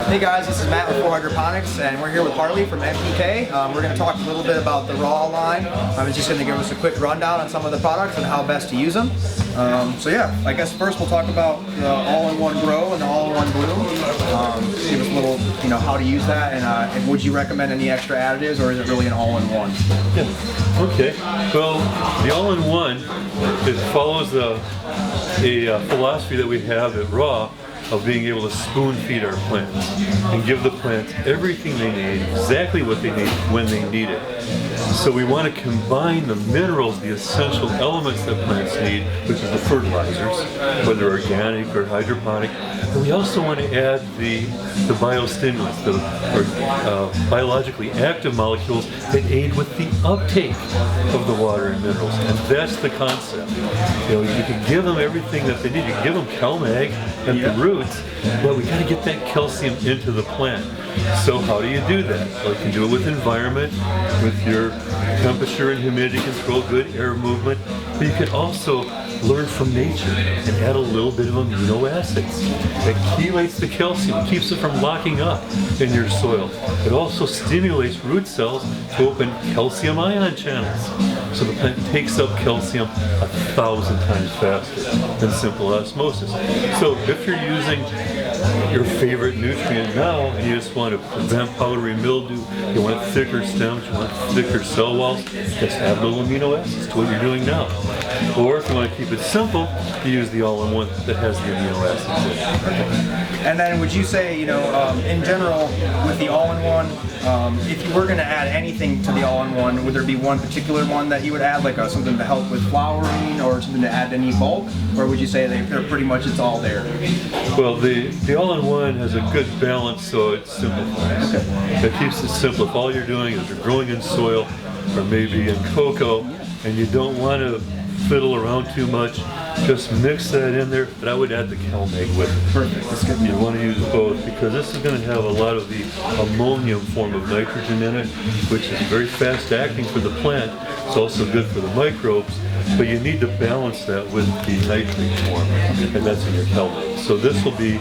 Hey guys, this is Matt with Hydroponics, and we're here with Harley from NPK. We're going to talk a little bit about the Rahl line. I'm just going to give us a quick rundown on some of the products and how best to use them. So yeah, I guess first we'll talk about the all-in-one grow and the all-in-one bloom. Give us a little, how to use that, and would you recommend any extra additives, or is it really an all-in-one? Yeah. Okay. Well, the all-in-one, it follows a philosophy that we have at Rahl of being able to spoon feed our plants and give the plants everything they need, exactly what they need, when they need it. So we want to combine the minerals, the essential elements that plants need, which is the fertilizers, whether organic or hydroponic. And we also want to add the biostimulants, or biologically active molecules that aid with the uptake of the water and minerals. And that's the concept. You can give them everything that they need. You can give them CalMag at the roots, but we got to get that calcium into the plant. So how do you do that? Well, you can do it with environment, with your temperature and humidity control, good air movement, but you can also learn from nature and add a little bit of amino acids. That chelates the calcium, keeps it from locking up in your soil. It also stimulates root cells to open calcium ion channels. So the plant takes up calcium 1,000 times faster than simple osmosis. So if you're using your favorite nutrient now and you just want to prevent powdery mildew, you want thicker stems, you want thicker cell walls, just add little amino acids to what you're doing now. Or if you want to keep it simple, you use the all-in-one that has the amino acids in it. And then would you say, in general, with the all-in-one, if you were going to add anything to the all-in-one, would there be one particular one that you would add, like something to help with flowering or something to add any bulk? Or would you say they're pretty much, it's all there? Well, the all-in-one has a good balance, so it simplifies. Okay. It keeps it simple. If all you're doing is you're growing in soil or maybe in cocoa and you don't want to fiddle around too much, just mix that in there, but I would add the CalMag with it. Perfect. That's good. You want to use both because this is going to have a lot of the ammonium form of nitrogen in it, which is very fast acting for the plant. It's also good for the microbes, but you need to balance that with the nitrate form, and that's in your CalMag. So this will be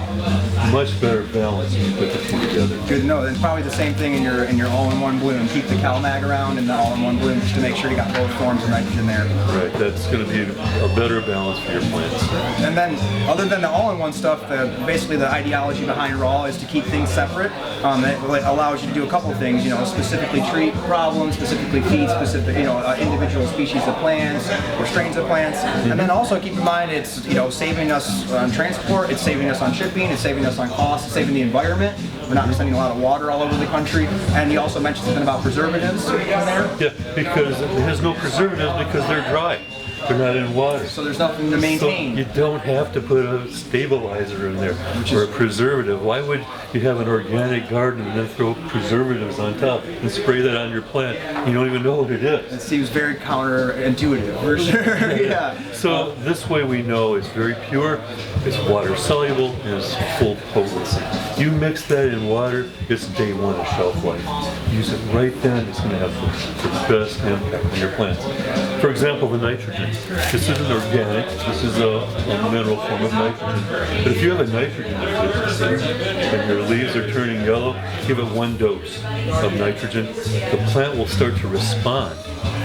much better balanced when you put the two together. Good to know. And probably the same thing in your all-in-one bloom. Keep the CalMag around and the all-in-one bloom just to make sure you got both forms of nitrogen there. Right. That's going to be a better balance for your plants. And then, other than the all-in-one stuff, basically the ideology behind Rahl is to keep things separate. It allows you to do a couple of things. Specifically treat problems, specifically feed specific, individual species of plants or strains of plants. And then also keep in mind it's saving us on transport, it's saving us on shipping, it's saving us on cost, it's saving the environment. We're not spending a lot of water all over the country. And you also mentioned something about preservatives in there. Yeah, because it has no preservatives because they're dry. They're not in water. So there's nothing to maintain. So you don't have to put a stabilizer in there or a preservative. Why would you have an organic garden and then throw preservatives on top and spray that on your plant? You don't even know what it is. It seems very counterintuitive for sure. Yeah. So this way we know it's very pure, it's water soluble, and it's full potency. You mix that in water, it's day one of shelf life. Use it right then, it's going to have the best impact on your plants. For example, the nitrogen. This isn't organic, this is a mineral form of nitrogen. But if you have a nitrogen deficiency and your leaves are turning yellow, give it 1 dose of nitrogen. The plant will start to respond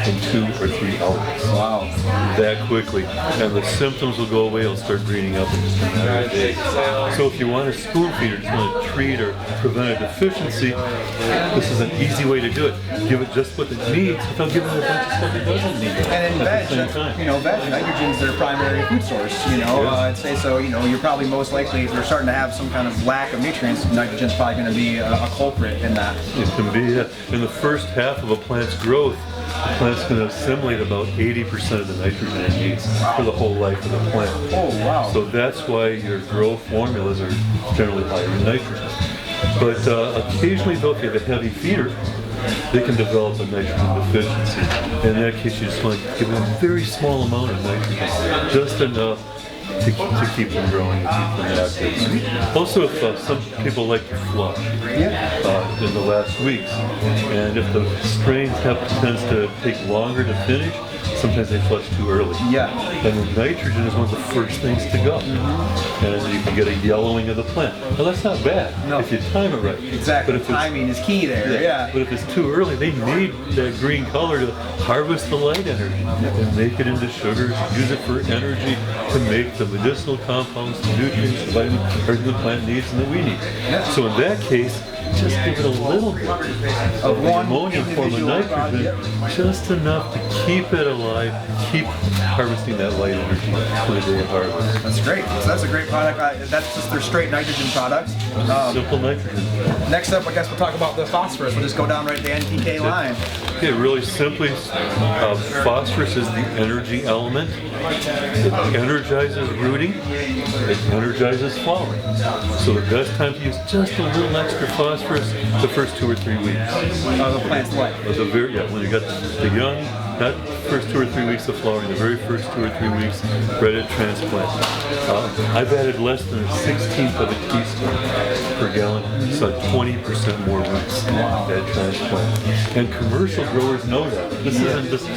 in 2 or 3 hours. Wow. That quickly. And the symptoms will go away, it'll start greening up in just a matter of days. So if you want a spoon feeder, just want to treat or prevent a deficiency, this is an easy way to do it. Give it just what it needs without giving it a bunch of stuff it doesn't need. And in veg, nitrogen's their primary food source, I'd say so, you're probably most likely, if you're starting to have some kind of lack of nutrients, nitrogen's probably going to be a culprit in that. It can be, in the first half of a plant's growth, the plant's going to assimilate about 80% of the nitrogen it needs for the whole life of the plant. Oh, wow. So that's why your growth formulas are generally higher in nitrogen. But occasionally, though, if you have a heavy feeder, they can develop a nitrogen deficiency. In that case, you just want to give them a very small amount of nitrogen, just enough to keep them growing and keep them active. Also, if some people like to flush in the last weeks, and if the strain tends to take longer to finish, sometimes they flush too early. Yeah. And the nitrogen is one of the first things to go. And you can get a yellowing of the plant. Now that's not bad if you time it right. Exactly. But if timing is key there. Yeah. But if it's too early, they need that green color to harvest the light energy and make it into sugars, use it for energy to make the medicinal compounds, the nutrients, the vitamins, everything the plant needs and that we need. So in that case, just give it a little bit of the ammonium form of nitrogen, just enough to keep it alive, keep harvesting that light energy for the day of harvest. That's great. So that's a great product. That's just their straight nitrogen products. Simple nitrogen. Next up, I guess we'll talk about the phosphorus. We'll just go down right the NPK line. Okay, really simply, phosphorus is the energy element. It energizes rooting. It energizes flowering. So the best time to use just a little extra phosphorus the first 2 or 3 weeks. The plant's life. When you got the young, not first 2 or 3 weeks of flowering, the very first 2 or 3 weeks, ready to transplant. I've added less than a 16th of a teaspoon per gallon, so 20% more roots at transplant. And commercial growers know that. This isn't just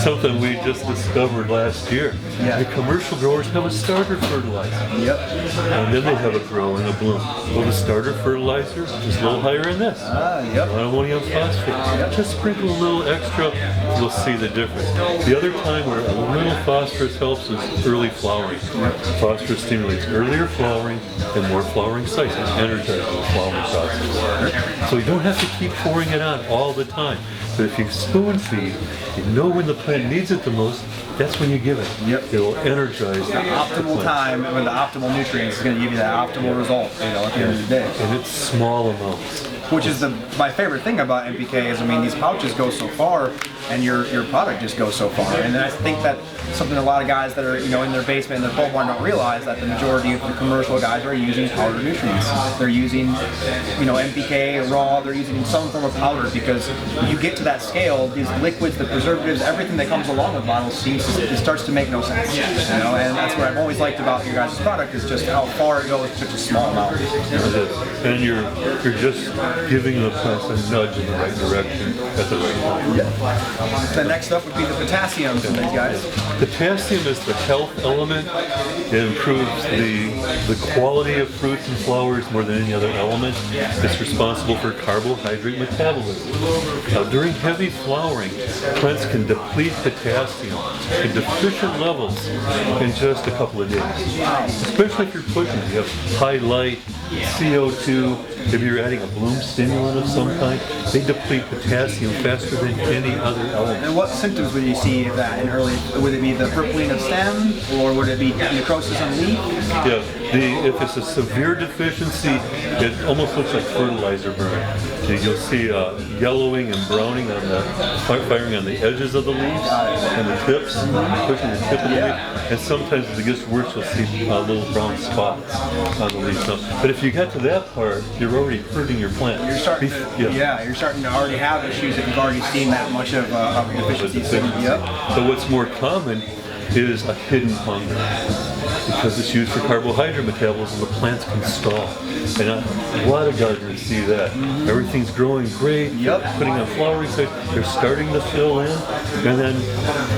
something we just discovered last year. The commercial growers have a starter fertilizer. And then they have a grow and a bloom. Well, the starter fertilizer is a little higher in this. Ammonium phosphate. Just sprinkle a little extra, you'll see the difference. The other time where a little phosphorus helps is early flowering. Phosphorus stimulates earlier flowering and more flowering sites. It energizes the flowering process. So you don't have to keep pouring it on all the time. But if you spoon feed, you know when the plant needs it the most, that's when you give it. It will energize the optimal time when the optimal nutrients is going to give you that optimal result, at the end of the day. And it's small amounts. Which is my favorite thing about NPK is, I mean, these pouches go so far, and your product just goes so far. And I think that something a lot of guys that are in their basement in their pole barn don't realize, that the majority of the commercial guys are using powder nutrients. They're using NPK, raw. They're using some form of powder, because when you get to that scale, these liquids, the preservatives, everything that comes along with bottles it starts to make no sense. And that's what I've always liked about your guys' product, is just how far it goes with such a small amount. And you're just giving the plants a nudge in the right direction at the right time. The next up would be the potassium from these guys. Potassium is the health element. It improves the quality of fruits and flowers more than any other element. It's responsible for carbohydrate metabolism. Now, during heavy flowering, plants can deplete potassium in deficient levels in just a couple of days. Especially if you're pushing. You have high light, CO2, if you're adding a bloom stimulant of some kind, they deplete potassium faster than any other element. And what symptoms would you see of that in early? Would it be the purpling of stem, or would it be necrosis on leaf? If it's a severe deficiency, it almost looks like fertilizer burn. You'll see yellowing and browning on the firing on the edges of the leaves and the tips, pushing the tip of the leaf. And sometimes if it gets worse, you'll see little brown spots on the leaves. But if you get to that part, you're already hurting your plant. You're starting to already have issues if you've already seen that much of a deficiency. But what's more common is a hidden hunger. Because it's used for carbohydrate metabolism, the plants can stall. And a lot of gardeners see that. Everything's growing great, putting on flowering sites, they're starting to fill in, and then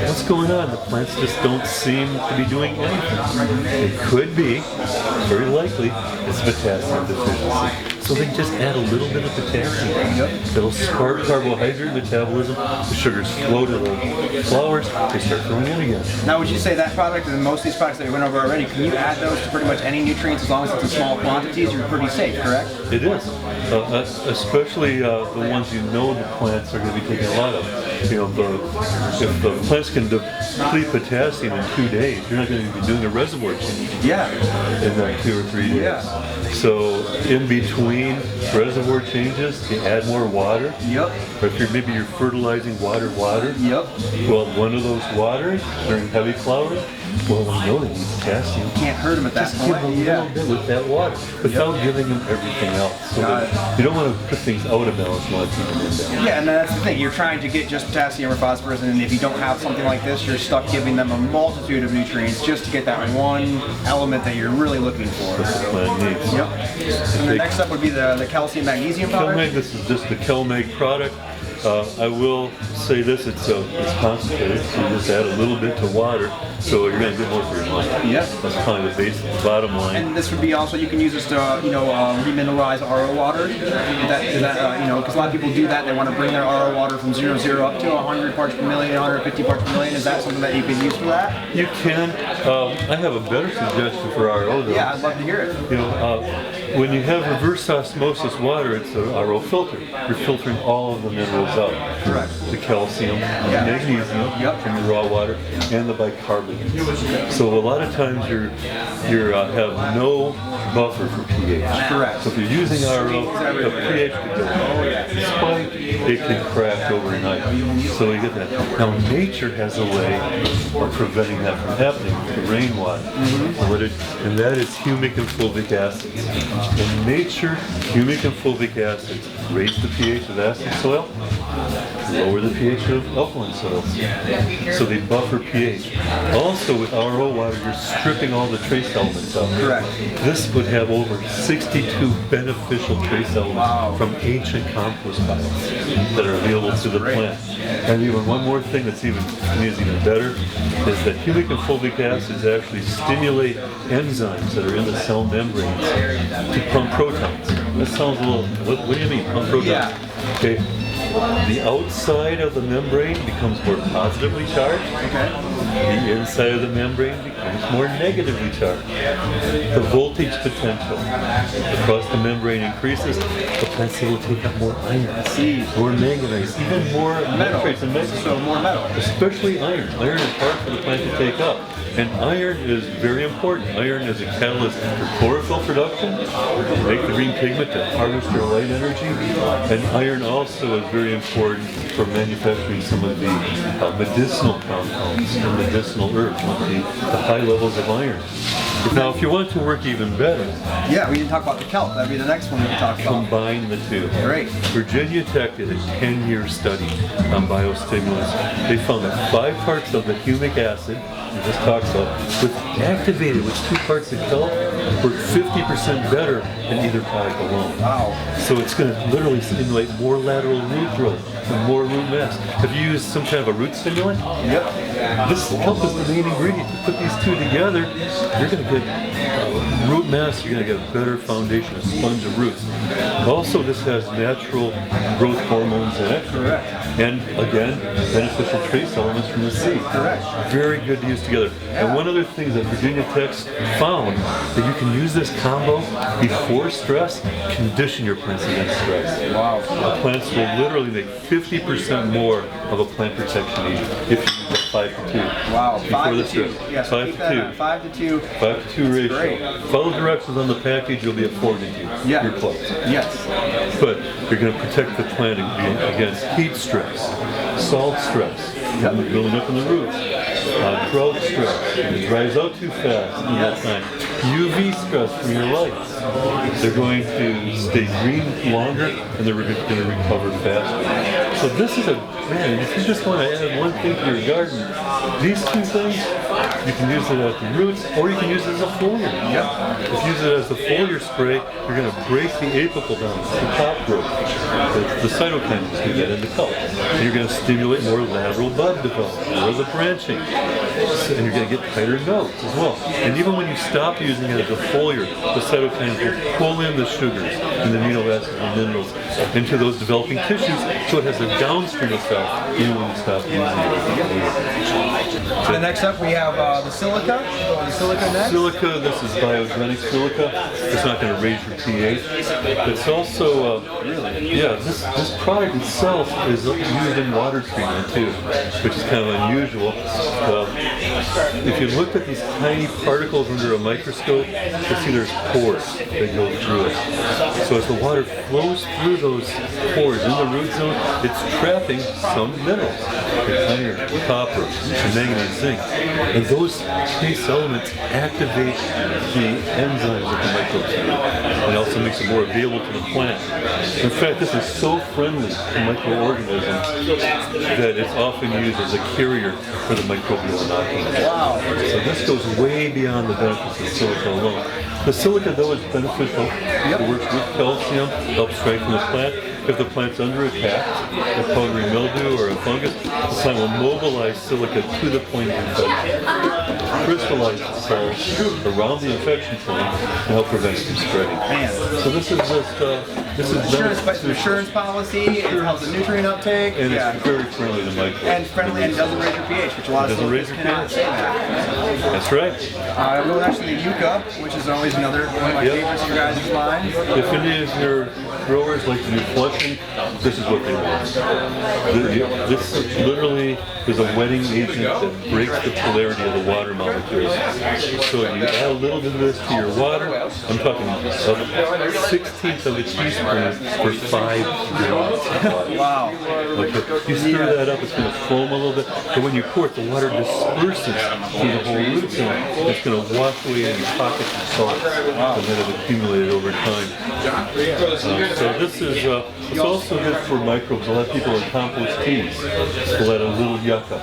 what's going on? The plants just don't seem to be doing anything. It could be, very likely, it's potassium deficiency. So they just add a little bit of potassium. It'll spark carbohydrate metabolism, the sugars flow to the flowers, they start growing in again. Now, would you say that product, and most of these products that we went over already, can you add those to pretty much any nutrients as long as it's in small quantities? You're pretty safe, correct? It is. Especially the ones the plants are going to be taking a lot of. If the plants can deplete potassium in 2 days, you're not going to be doing a reservoir change in that 2 or 3 days. So in between reservoir changes, you add more water. Or if you're fertilizing water. Well, one of those watering during heavy flowering, Well, we know they need potassium. Can't hurt them at that Just give them point. a little bit with that water without giving them everything else. So that you don't want to put things out of balance, you want to keep them in balance. Yeah, and that's the thing. You're trying to get just potassium or phosphorus, and if you don't have something like this, you're stuck giving them a multitude of nutrients just to get that one element that you're really looking for. That's the plant needs. Yep. And the next up would be the calcium magnesium powder. Kelmag, this is just the Kelmag product. I will say this, it's concentrated, so you just add a little bit to water, so you're going to get more for your money. Yeah. That's probably the bottom line. And this would be also, you can use this to, remineralize RO water. Because a lot of people do that, they want to bring their RO water from 0 up to 100 parts per million, 150 parts per million. Is that something that you could use for that? You can. I have a better suggestion for RO though. Yeah, I'd love to hear it. When you have reverse osmosis water, it's a RO filter. You're filtering all of the minerals out. Correct. The calcium, the magnesium from your raw water, and the bicarbonates. So a lot of times you have no buffer for pH. Correct. So if you're using RO, the pH could go spike, it can crash overnight. So you get that. Now nature has a way of preventing that from happening with the rainwater. And that is humic and fulvic acids. In nature, humic and fulvic acids raise the pH of acid soil, lower the pH of alkaline soils. So they buffer pH. Also with RO water, you're stripping all the trace elements out. Correct. This would have over 62 beneficial trace elements from ancient compost piles that are available to the plant. And even one more thing that's even better is that humic and fulvic acids actually stimulate enzymes that are in the cell membranes to pump protons. That sounds a little, what do you mean, pump protons? Yeah. Okay. The outside of the membrane becomes more positively charged. Okay. The inside of the membrane becomes more negatively charged. The voltage potential across the membrane increases. The plants will take up more iron, more manganese, even more nitrates and magnesium. So more metal. Especially iron. Iron is hard for the plant to take up. And iron is very important. Iron is a catalyst for chlorophyll production, to make the green pigment, to harvest your light energy. And iron also is very important for manufacturing some of the medicinal compounds and medicinal herbs, like the high levels of iron. Now, if you want to work even better, yeah, we didn't talk about the kelp. That'd be the next one we can talk about. Combine the two. Great. Virginia Tech did a 10-year study on biostimulants. They found that 5 parts of the humic acid we just talked about, with activated with 2 parts of kelp, work 50% better than either product alone. Wow. So it's going to literally stimulate more lateral root growth and more root mass. Have you used some kind of a root stimulant? Yep. This kelp is the main ingredient. You put these two together, you're going to get root mass, you're going to get a better foundation, a sponge of roots. Also, this has natural growth hormones in it. Correct. And again, beneficial trace elements from the seed. Correct. Very good to use together. And one other thing that Virginia Tech found, that you can use this combo before stress, condition your plants against stress. Wow. The plants will literally make 50% more of a plant protection agent if you use 5 to 2. Wow. Before 5 the to 2. stress. Yes, 5 keep to that 2. on. 5 to 2. 5 to 2 ratio. Great. Follow directions on the package, you'll be at 4 to 2. Yeah. You're close. Yes. But you're going to protect the plant against heat stress, salt stress, building up in the roots, drought stress, it dries out too fast in that time, UV stress from your lights. They're going to stay green longer and they're going to recover faster. So this is if you just want to add one thing to your garden, these 2 things, you can use it at the roots or you can use it as a foliar. Yep. If you use it as a foliar spray, you're going to break the apical down, the top growth. The cytokines do that in the kelp. And you're going to stimulate more lateral bud development, more of the branching. And you're going to get tighter nodes as well. And even when you stop using it as a foliar, the cytokines will pull in the sugars and the amino acids and minerals into those developing tissues, so it has a downstream effect even when you stop using it. So next up we have the silica. The silica next. Silica, this is biogenic silica. It's not going to raise your pH. It's also, this product itself is used in water treatment too, which is kind of unusual. If you look at these tiny particles under a microscope, you'll see there's pores that go through it. So as the water flows through those pores in the root zone, it's trapping some minerals. and iron, copper, and manganese, zinc. And those trace elements activate the enzymes that the microbes need, and also makes it more available to the plant. In fact, this is so friendly to microorganisms that it's often used as a carrier for the microbial inoculum. Wow. So this goes way beyond the benefits of silica alone. The silica, though, is beneficial. It works with calcium, helps strengthen the plant. If the plant's under attack, a powdery mildew or a fungus, the plant will mobilize silica to the point of infection, crystallize the cells around the infection point, and help prevent it from spreading. Man. So this is just Insurance policy, it helps the nutrient uptake. and it's very friendly to microbes. And friendly, and doesn't raise your pH, which a lot of Doesn't silica raise your cannot pH. say that. That's right. We'll actually the yucca, which is always another one of my favorites in your guys' line. If any of your growers like to do flushing, this is what they want. This literally is a wetting agent that breaks the polarity of the water molecules. So you add a little bit of this to your water. I'm talking a 1/16 of a teaspoon for 5 gallons of water. Wow. Okay. You stir that up, it's going to foam a little bit, but when you pour it, the water disperses through the whole root zone. It's going to wash away any pockets of salt that have accumulated over time. So this is, it's also good for microbes. A lot of people in compost teas will add a little yucca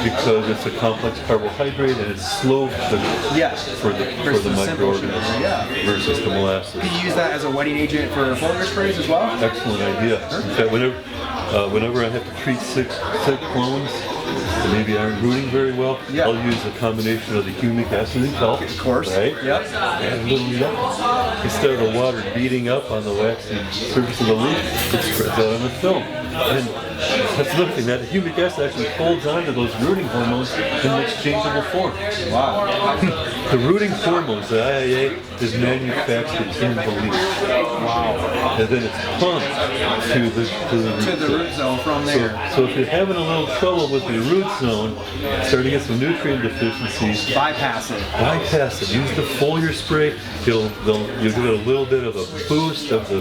because it's a complex carbohydrate and it's slow for the microorganisms versus the molasses. Can you use that as a wetting agent for foliar sprays as well? Excellent idea. In fact, whenever I have to treat sick clones that maybe aren't rooting very well, I'll use a combination of the humic acid and kelp. Of course. Right? Yep. And a little yucca. Instead of the water beating up on the waxy surface of the leaf, it spreads out on the film. And that's another thing, that humic acid actually holds on to those rooting hormones in an exchangeable form. Wow. The rooting hormones, the IIA, is manufactured in the leaf. Wow. And then it's pumped to the root zone from there. So if you're having a little trouble with the root zone, starting to get some nutrient deficiencies, Bypass it. bypass it. Use the foliar spray. You'll give it a little bit of a boost of the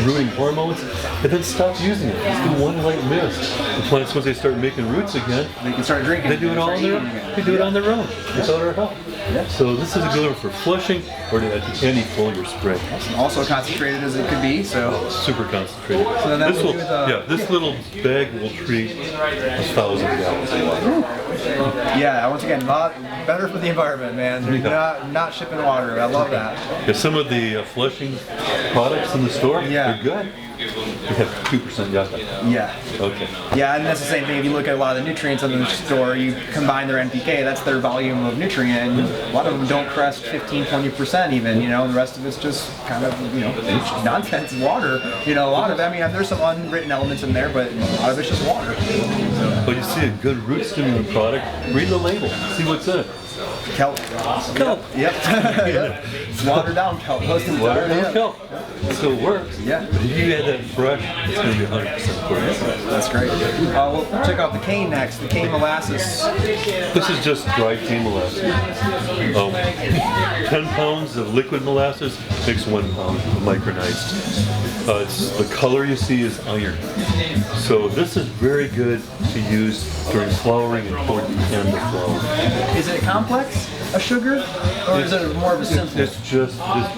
rooting hormones, and then stop using it. Just do one light mist. The plants, once they start making roots again, They can start drinking. they do it all on their own. They do it on their own without our help. So this is a good one for flushing or to add to any foliar spray. Also concentrated as it could be, so. Super concentrated. So then that This will will, do the- this little bag will treat 1,000 gallons of water. Yeah, once again, better for the environment, man. They're not shipping water. I love that. Yeah, some of the flushing products in the store, they're good. They have 2% yucca. Yeah. Okay. Yeah, and that's the same thing. If you look at a lot of the nutrients in the store, you combine their NPK, that's their volume of nutrient, and a lot of them don't crest 15-20% even, and the rest of it's just kind of, nonsense water. A lot of it, there's some unwritten elements in there, but a lot of it's just water. Well, you see a good root stimulant product, read the label, see what's in it. Kelp. Kelp. Yep. Yep. It's watered down kelp. Water and kelp. So it works. Yeah. But if you add that fresh, it's going to be 100% correct. That's great. We'll check out the cane next, the cane molasses. This is just dried cane molasses. 10 pounds of liquid molasses makes 1 pound of micronized. The color you see is iron. So this is very good to use during flowering and toward the end of flowering. Is it complex, a sugar, or is it more of a simple? It's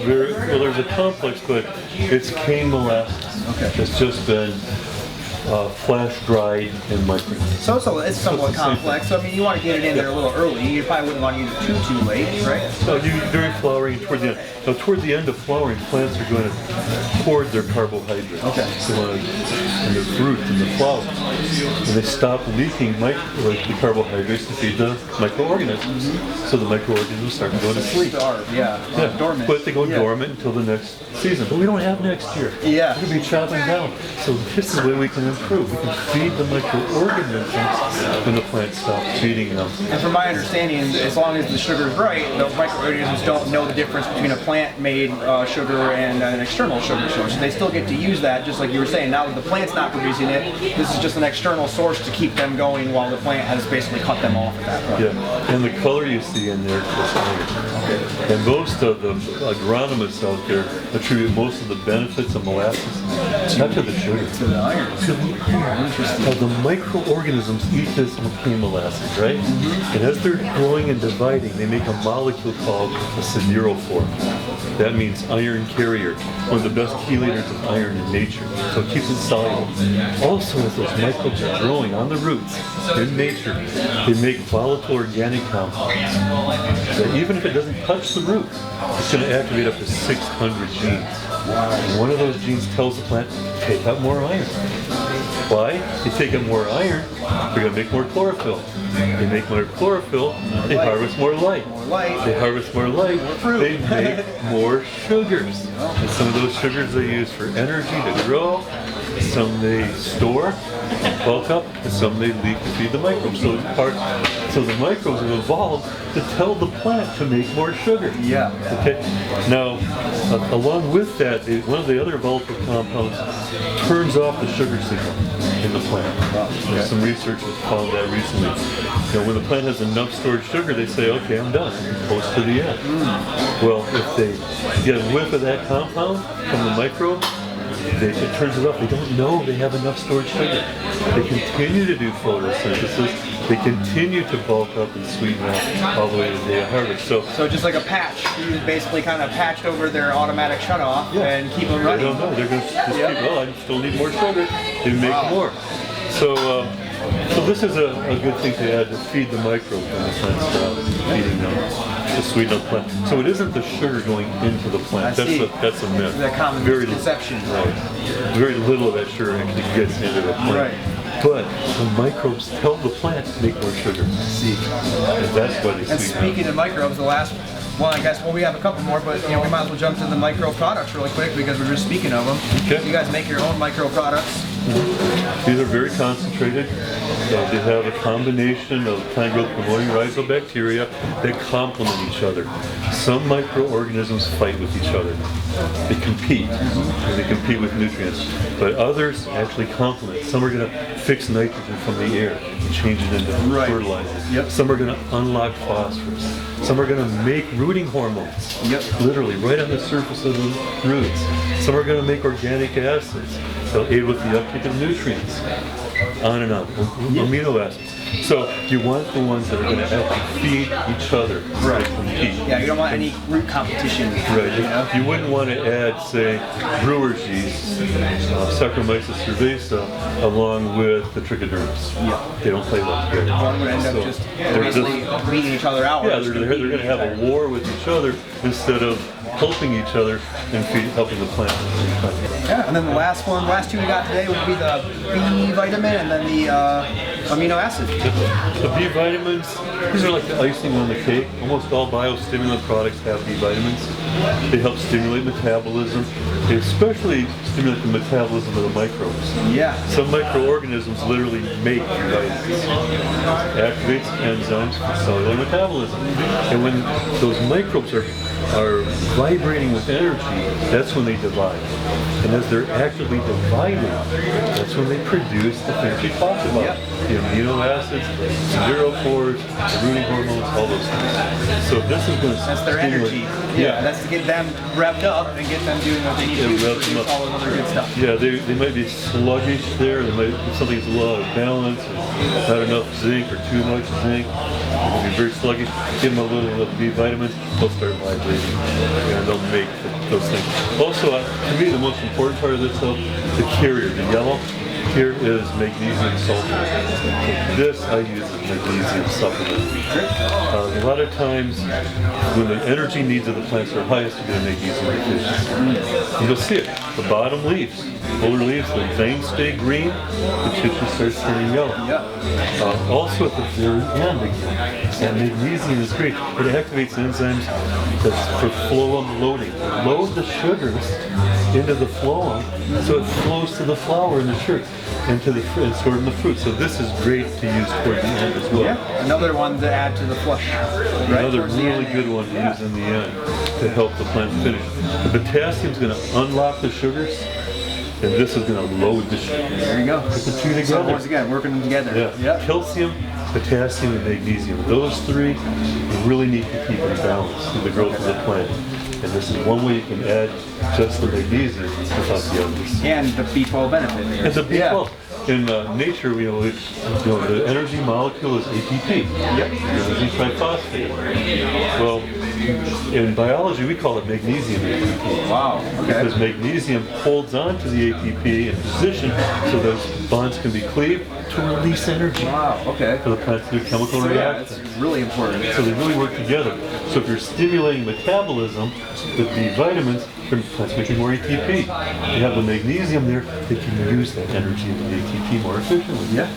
very, well, there's a complex, but it's cane molasses. Okay. It's just been flash dried and micronized. So it's somewhat complex. So you want to get it in there a little early. You probably wouldn't want to use it too late, right? No, during flowering and toward the end. Now, toward the end of flowering, plants are going to hoard their carbohydrates. Okay. In the fruit and the flowers. And they stop leaking the carbohydrates to feed the microorganisms. So the microorganisms start going to sleep. Dormant. But they go dormant until the next season. But we don't have next year. Yeah. We're going to be chopping down. So this is the way we can improve. We can feed the microorganisms when the plant stops feeding them. And from my understanding, as long as the sugar is right, the microorganisms don't know the difference between a plant-made sugar and an external sugar source. So they still get to use that, just like you were saying. Now that the plant's not producing it, this is just an external source to keep them going while the plant has basically cut them off at that point. Yeah, and the color you see in there is iron. And most of the agronomists out there attribute most of the benefits of molasses not to the sugar. To the iron. To the iron. Interesting. Now, the microorganisms eat this McCain molasses, right? And as they're growing and dividing, they make a molecule called a siderophore. That means iron carrier, one of the best chelators of iron in nature. So it keeps it soluble. Also, as those microbes are growing on the roots in nature, they make volatile organic compounds that even if it doesn't touch the root, it's going to activate up to 600 genes. And one of those genes tells the plant to take up more iron. Why? They take up more iron, they're going to make more chlorophyll. They make more chlorophyll, they harvest more light. They harvest more light, they make more sugars. And some of those sugars they use for energy to grow, some they store, bulk up, and some they leak to feed the microbes. So the microbes have evolved to tell the plant to make more sugar. Yeah. Okay. Now, along with that, one of the other volatile compounds turns off the sugar signal in the plant. There's some research has found that recently. You know, when the plant has enough stored sugar, they say, okay, I'm done. I'm close to the end. Well, if they get a whiff of that compound from the microbe, it turns it off. They don't know they have enough stored sugar. They continue to do photosynthesis. They continue to bulk up and sweeten up all the way to the day of harvest. So just like a patch. You basically kind of patched over their automatic shutoff and keep them they running. don't know. They're going to just keep, well, I still need more sugar. They make more. So this is a good thing to add to feed the microbes when the plant stops feeding them. To sweeten up the plant. So it isn't the sugar going into the plant. That's a myth. That common misconception. Right. Very little of that sugar actually gets into the plant. Right. But the microbes tell the plant to make more sugar. See. And that's why they And sweeten speaking of microbes, the last one, I guess, we have a couple more, but we might as well jump to the micro products really quick because we're just speaking of them. Okay. You guys make your own micro products. These are very concentrated. They have a combination of plant growth promoting rhizobacteria that complement each other. Some microorganisms fight with each other. They compete, and they compete with nutrients. But others actually complement. Some are going to fix nitrogen from the air and change it into fertilizer. Yep. Some are going to unlock phosphorus. Some are going to make rooting hormones, literally right on the surface of the roots. Some are going to make organic acids. They'll aid with the uptake of nutrients, on and on, amino acids. So you want the ones that are going to actually feed each other, right? Compete. Yeah, you don't want any root competition. Right. You know? You wouldn't want to add, say, brewer's yeast, Saccharomyces cerevisiae, along with the trichodermis. Yeah. They don't play well together. One would end up just basically beating each other out. Yeah, they're going to have a war with each other instead of helping each other and helping the plant. Yeah, and then the last two we got today would be the B vitamin and then the amino acid. The B vitamins, these are like the icing on the cake. Almost all biostimulant products have B vitamins. They help stimulate metabolism. They especially stimulate the metabolism of the microbes. Yeah. Some microorganisms literally make B vitamins. Activates enzymes for cellular metabolism. And when those microbes are vibrating with energy, that's when they divide. And as they're actively dividing, that's when they produce the things we talked about. The amino acids, siderophores, the rooting hormones, all those things. So this is going to That's their energy. Yeah, that's to get them revved up and get them doing what they need to do to produce all the other good stuff. Yeah, they might be sluggish there. They might something's a little out of balance, or not enough zinc or too much zinc. They'll be very sluggish. Give them a little of B vitamins, they'll start vibrating, and they'll make those things. Also, to me, the most important part of this, though, the carrier, the yellow. Here is magnesium sulfate. This I use as magnesium supplement. A lot of times, when the energy needs of the plants are highest, you're going to magnesium deficiency. You'll see it. The bottom leaves, fuller leaves, the veins stay green, the tissue starts turning yellow. Also at the very end again, that magnesium is great. It activates enzymes that's for phloem loading. Load the sugars into the phloem so it flows to the flower in the shirt and stored in the fruit. So this is great to use toward the end as well. Yeah, another one to add to the flush. Another really good one to use in the end to help the plant finish. The potassium is going to unlock the sugars, and this is going to load the sugars. There you go. Put the two together. So once again, working them together. Yeah. Calcium potassium, and magnesium. Those three you really need to keep in balance in the growth of the plant. And this is one way you can add just the magnesium without the others. And the B12 benefit here. And the B12. In nature, the energy molecule is ATP. Yep. Energy triphosphate. Well, in biology, we call it magnesium ATP. Wow. Okay. Because magnesium holds on to the ATP in position so those bonds can be cleaved to release energy. Wow. Okay. For the plants to do chemical So yeah, reactions. it's really important. So they really work together. So if you're stimulating metabolism with the vitamins, the plant's making more ATP. You have the magnesium there, they can use that energy of the ATP more efficiently. Yeah.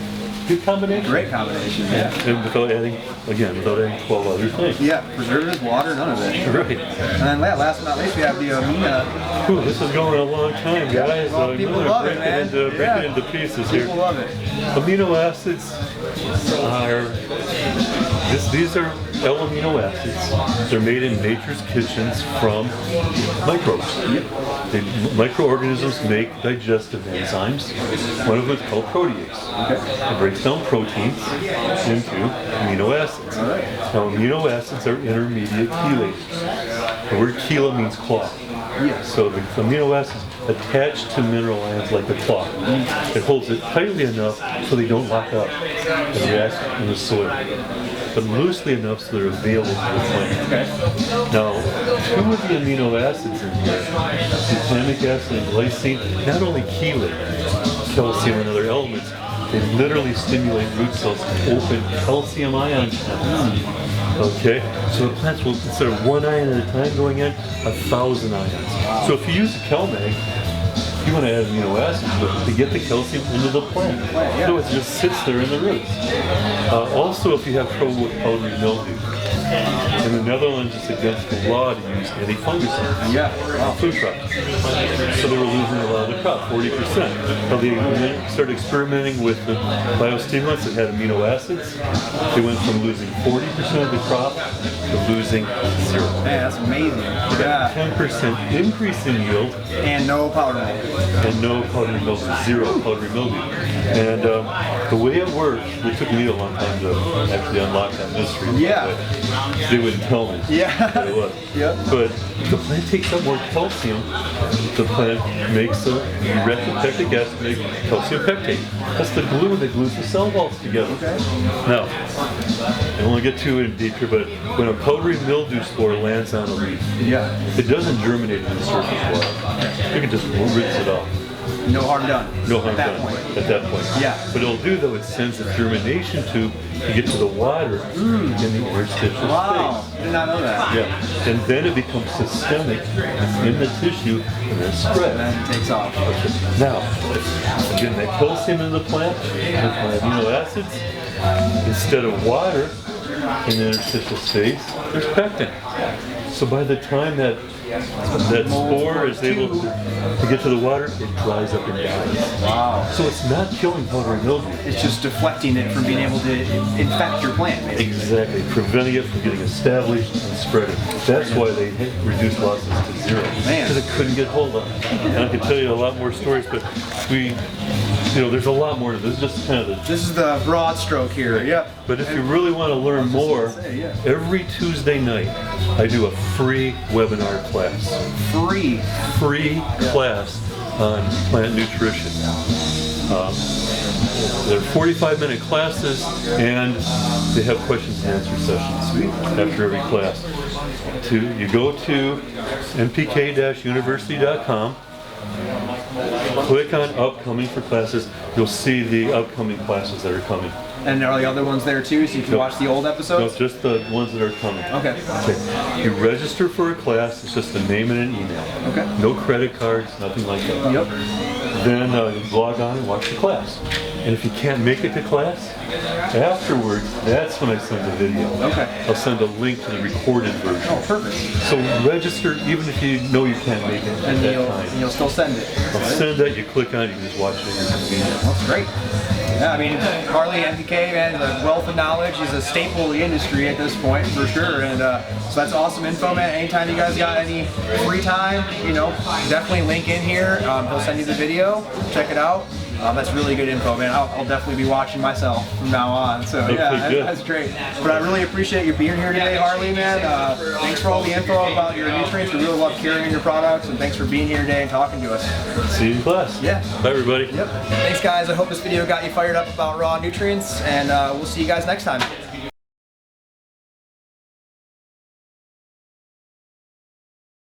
Good combination. Great combination. Yeah. And without adding 12 other things. Yeah. Preservatives, water, none of it. Right. And then last but not least, we have the amino. Ooh, this is going a long time, guys. Well, people love it, man. Break it into pieces here. People love it. Amino acids are, these are L-amino acids. They're made in nature's kitchens from microbes. Microorganisms make digestive enzymes. One of them is called protease. Okay. It breaks down proteins into amino acids. All right. Now, amino acids are intermediate chelators. The word chela means cloth. Yes. So the amino acids attach to mineral ions like a cloth. It holds it tightly enough so they don't lock up and react in the soil, but loosely enough so they're available to the plant. Okay. Now, two of the amino acids in here, glutamic acid and glycine, not only chelate calcium and other elements, they literally stimulate root cells to open calcium ion channels. Okay, so the plants will, instead of one ion at a time going in, 1,000 ions. So if you use a CalMag, you want to add amino acids with it to get the calcium into the plant. So it just sits there in the roots. Also, if you have trouble with powdery mildew, in the Netherlands, it's against the law to use anti-fungicides. Yeah. On food crops. So they were losing a lot of the crop, 40%. Now they started experimenting with the biostimulants that had amino acids. They went from losing 40% of the crop to losing 0. Man, that's amazing. Yeah. 10% increase in yield. And no powder mildew. And no powdery mildew, 0 powdery mildew. And the way it works, it took me a long time to actually unlock that mystery. Yeah. They wouldn't tell me. Yeah. What it was. Yeah. But the plant takes up more calcium. The plant makes a pectic acid, make calcium pectate. That's the glue that glues the cell walls together. Okay. Now, I don't want to get too in deep here, but when a powdery mildew spore lands on a leaf, it doesn't germinate in the surface water. You can just rinse it off. No harm done. No harm at that done point. at that point. Yeah. But it'll do though, it sends a germination tube to get to the water in the interstitial Wow. space. Did not know that. Yeah. And then it becomes systemic in the tissue and then spreads. And then it takes off. Now, getting that calcium in the plant with my amino acids, instead of water in the interstitial space, there's pectin. So by the time that spore is able to get to the water, it dries up and dies. Wow. So it's not killing powdery mildew. It's just deflecting it from being able to infect your plant, basically. Exactly, preventing it from getting established and spreading. That's why they reduced losses to 0. Man. Because it couldn't get hold of it. And I could tell you a lot more stories, but there's a lot more to this. This is just kind of the... This is the broad stroke here. Yep. But if you really want to learn more, every Tuesday night, I do a free webinar class. Free Class on plant nutrition. They're 45-minute classes, and they have questions and answer sessions. Sweet. After every class. You go to npk-university.com, click on upcoming for classes. You'll see the upcoming classes that are coming. And are the other ones there too, so you can watch the old No, episodes? just the ones that are coming. Okay. You register for a class, it's just a name and an email. Okay. No credit cards, nothing like that. Yep. Then you log on and watch the class. And if you can't make it to class, afterwards, that's when I send the video. Okay. I'll send a link to the recorded version. Oh, perfect. So register even if you know you can't make it at And that time. you'll still send it. I'll send that, you click on it, you can just watch it at your convenience. That's great. Yeah, I mean, Harley, NPK, man, the wealth of knowledge is a staple of the industry at this point, for sure. And so that's awesome info, man. Anytime you guys got any free time, definitely link in here. He'll send you the video. Check it out. That's really good info, man. I'll definitely be watching myself from now on. So yeah, good. that's great. But I really appreciate you being here today, Harley, man. Thanks for all the info about your nutrients. We really love carrying your products, and thanks for being here today and talking to us. See you in class. Yeah. Bye, everybody. Yep. Thanks, guys. I hope this video got you fired up about raw nutrients, and we'll see you guys next time.